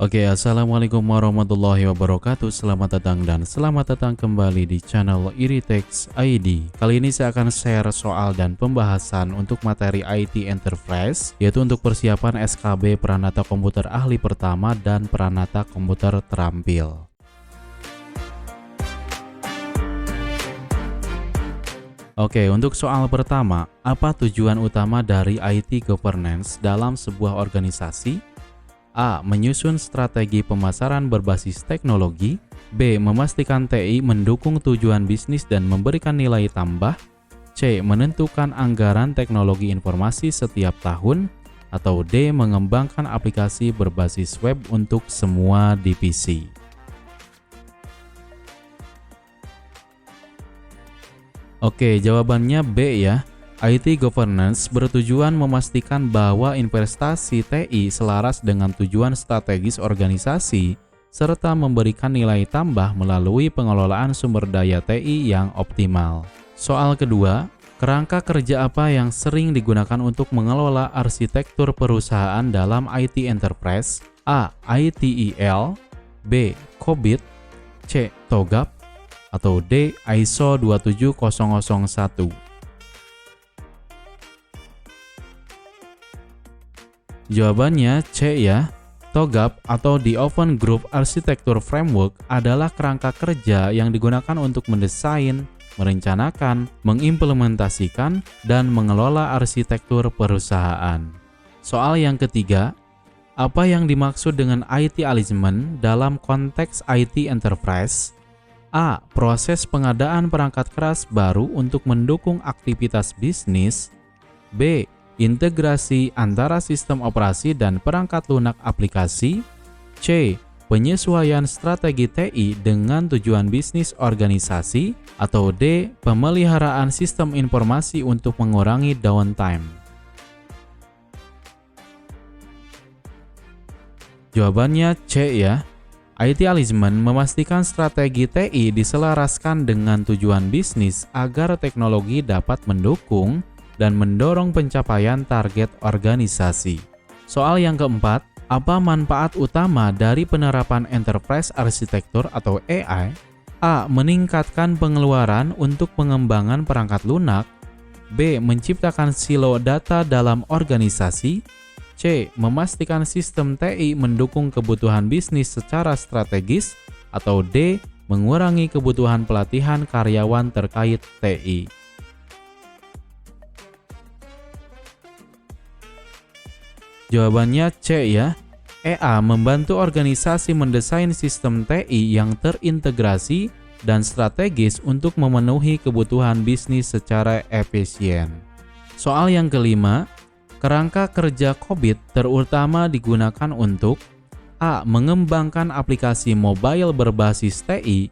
Oke, assalamualaikum warahmatullahi wabarakatuh. Selamat datang dan selamat datang kembali di channel Iritex ID. Kali ini saya akan share soal dan pembahasan untuk materi IT Enterprise, yaitu untuk persiapan SKB Peranata Komputer Ahli Pertama dan Peranata Komputer Terampil. Oke, untuk soal pertama, apa tujuan utama dari IT Governance dalam sebuah organisasi? A. Menyusun strategi pemasaran berbasis teknologi. B. Memastikan TI mendukung tujuan bisnis dan memberikan nilai tambah. C. Menentukan anggaran teknologi informasi setiap tahun. Atau D. Mengembangkan aplikasi berbasis web untuk semua divisi. Oke, jawabannya B ya. IT Governance bertujuan memastikan bahwa investasi TI selaras dengan tujuan strategis organisasi, serta memberikan nilai tambah melalui pengelolaan sumber daya TI yang optimal. Soal kedua, kerangka kerja apa yang sering digunakan untuk mengelola arsitektur perusahaan dalam IT Enterprise? A. ITIL, B. COBIT, C. TOGAP, atau D. ISO 27001. Jawabannya C ya. TOGAP atau The Open Group Architecture Framework adalah kerangka kerja yang digunakan untuk mendesain, merencanakan, mengimplementasikan, dan mengelola arsitektur perusahaan. Soal yang ketiga, apa yang dimaksud dengan IT Alignment dalam konteks IT Enterprise? A. Proses pengadaan perangkat keras baru untuk mendukung aktivitas bisnis. B. Integrasi antara sistem operasi dan perangkat lunak aplikasi. C. Penyesuaian strategi TI dengan tujuan bisnis organisasi. Atau D. Pemeliharaan sistem informasi untuk mengurangi downtime. Jawabannya C ya. IT Alignment memastikan strategi TI diselaraskan dengan tujuan bisnis agar teknologi dapat mendukung dan mendorong pencapaian target organisasi. Soal yang keempat, apa manfaat utama dari penerapan Enterprise Architecture atau AI? A. Meningkatkan pengeluaran untuk pengembangan perangkat lunak. B. Menciptakan silo data dalam organisasi. C. Memastikan sistem TI mendukung kebutuhan bisnis secara strategis. Atau D. Mengurangi kebutuhan pelatihan karyawan terkait TI. Jawabannya C ya. EA membantu organisasi mendesain sistem TI yang terintegrasi dan strategis untuk memenuhi kebutuhan bisnis secara efisien. Soal yang kelima, kerangka kerja COBIT terutama digunakan untuk A. Mengembangkan aplikasi mobile berbasis TI.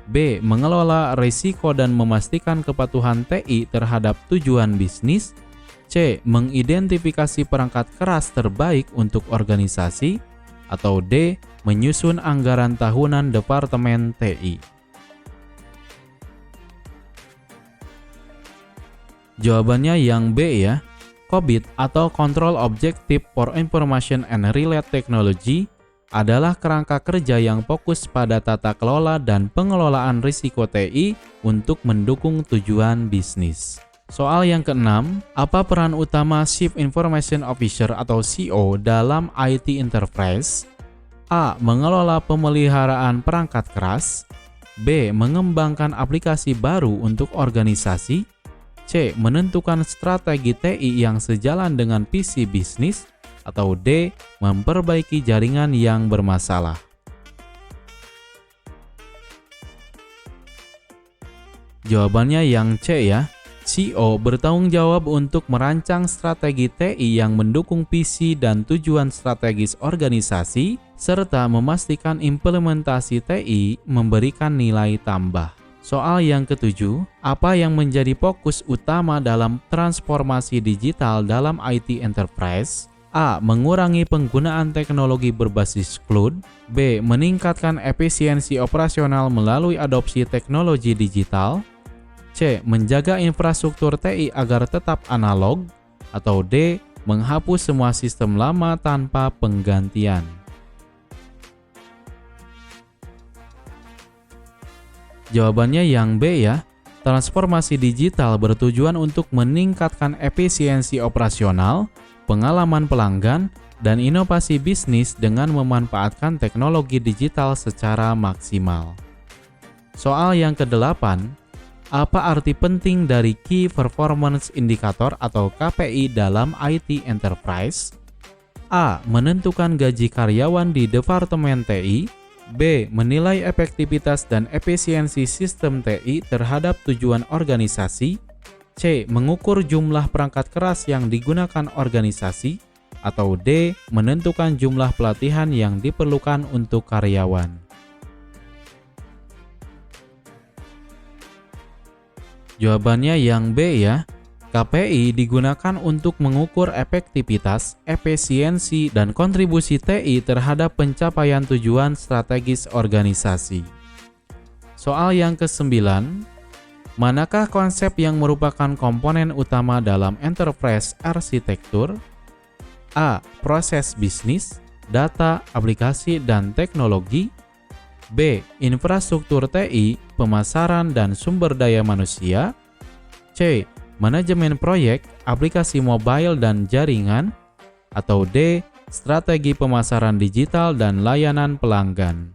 B. Mengelola risiko dan memastikan kepatuhan TI terhadap tujuan bisnis. C. Mengidentifikasi perangkat keras terbaik untuk organisasi. Atau D. Menyusun anggaran tahunan Departemen TI. Jawabannya yang B ya. COBIT atau Control Objective for Information and Related Technology adalah kerangka kerja yang fokus pada tata kelola dan pengelolaan risiko TI untuk mendukung tujuan bisnis. Soal yang keenam, apa peran utama Chief Information Officer atau CO dalam IT Enterprise? A. Mengelola pemeliharaan perangkat keras. B. Mengembangkan aplikasi baru untuk organisasi. C. Menentukan strategi TI yang sejalan dengan visi bisnis. Atau D. Memperbaiki jaringan yang bermasalah. Jawabannya yang C ya. CO bertanggung jawab untuk merancang strategi TI yang mendukung visi dan tujuan strategis organisasi, serta memastikan implementasi TI memberikan nilai tambah. Soal yang ketujuh, apa yang menjadi fokus utama dalam transformasi digital dalam IT Enterprise? A. Mengurangi penggunaan teknologi berbasis cloud. B. Meningkatkan efisiensi operasional melalui adopsi teknologi digital. C. Menjaga infrastruktur TI agar tetap analog. Atau D. Menghapus semua sistem lama tanpa penggantian. Jawabannya yang B ya. Transformasi digital bertujuan untuk meningkatkan efisiensi operasional, pengalaman pelanggan, dan inovasi bisnis dengan memanfaatkan teknologi digital secara maksimal. Soal yang ke-8, apa arti penting dari Key Performance Indicator atau KPI dalam IT Enterprise? A. Menentukan gaji karyawan di Departemen TI. B. Menilai efektivitas dan efisiensi sistem TI terhadap tujuan organisasi. C. Mengukur jumlah perangkat keras yang digunakan organisasi. Atau D. Menentukan jumlah pelatihan yang diperlukan untuk karyawan. Jawabannya yang B ya. KPI digunakan untuk mengukur efektivitas, efisiensi, dan kontribusi TI terhadap pencapaian tujuan strategis organisasi. Soal yang ke-9, manakah konsep yang merupakan komponen utama dalam enterprise arsitektur? A. Proses bisnis, data, aplikasi, dan teknologi. B. Infrastruktur TI, pemasaran, dan sumber daya manusia. C. Manajemen proyek, aplikasi mobile dan jaringan. Atau D. Strategi pemasaran digital dan layanan pelanggan.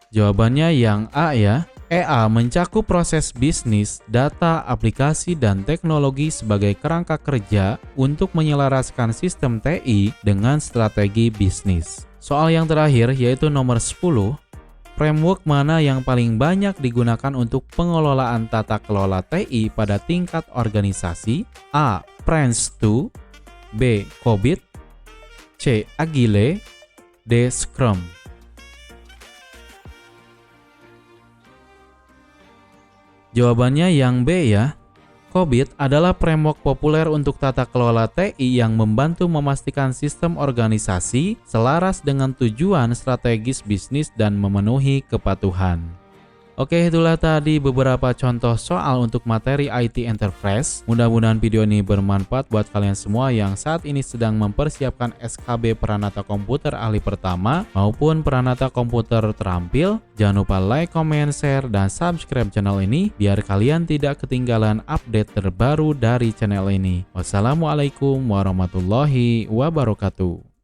Jawabannya yang A ya. EA mencakup proses bisnis, data, aplikasi, dan teknologi sebagai kerangka kerja untuk menyelaraskan sistem TI dengan strategi bisnis. Soal yang terakhir yaitu nomor 10. Framework mana yang paling banyak digunakan untuk pengelolaan tata kelola TI pada tingkat organisasi? A. Prince2. B. COBIT. C. Agile. D. Scrum. Jawabannya yang B ya. COBIT adalah framework populer untuk tata kelola TI yang membantu memastikan sistem organisasi selaras dengan tujuan strategis bisnis dan memenuhi kepatuhan. Oke, itulah tadi beberapa contoh soal untuk materi IT Enterprise. Mudah-mudahan video ini bermanfaat buat kalian semua yang saat ini sedang mempersiapkan SKB Pranata Komputer Ahli Pertama maupun Pranata Komputer Terampil. Jangan lupa like, comment, share, dan subscribe channel ini biar kalian tidak ketinggalan update terbaru dari channel ini. Wassalamualaikum warahmatullahi wabarakatuh.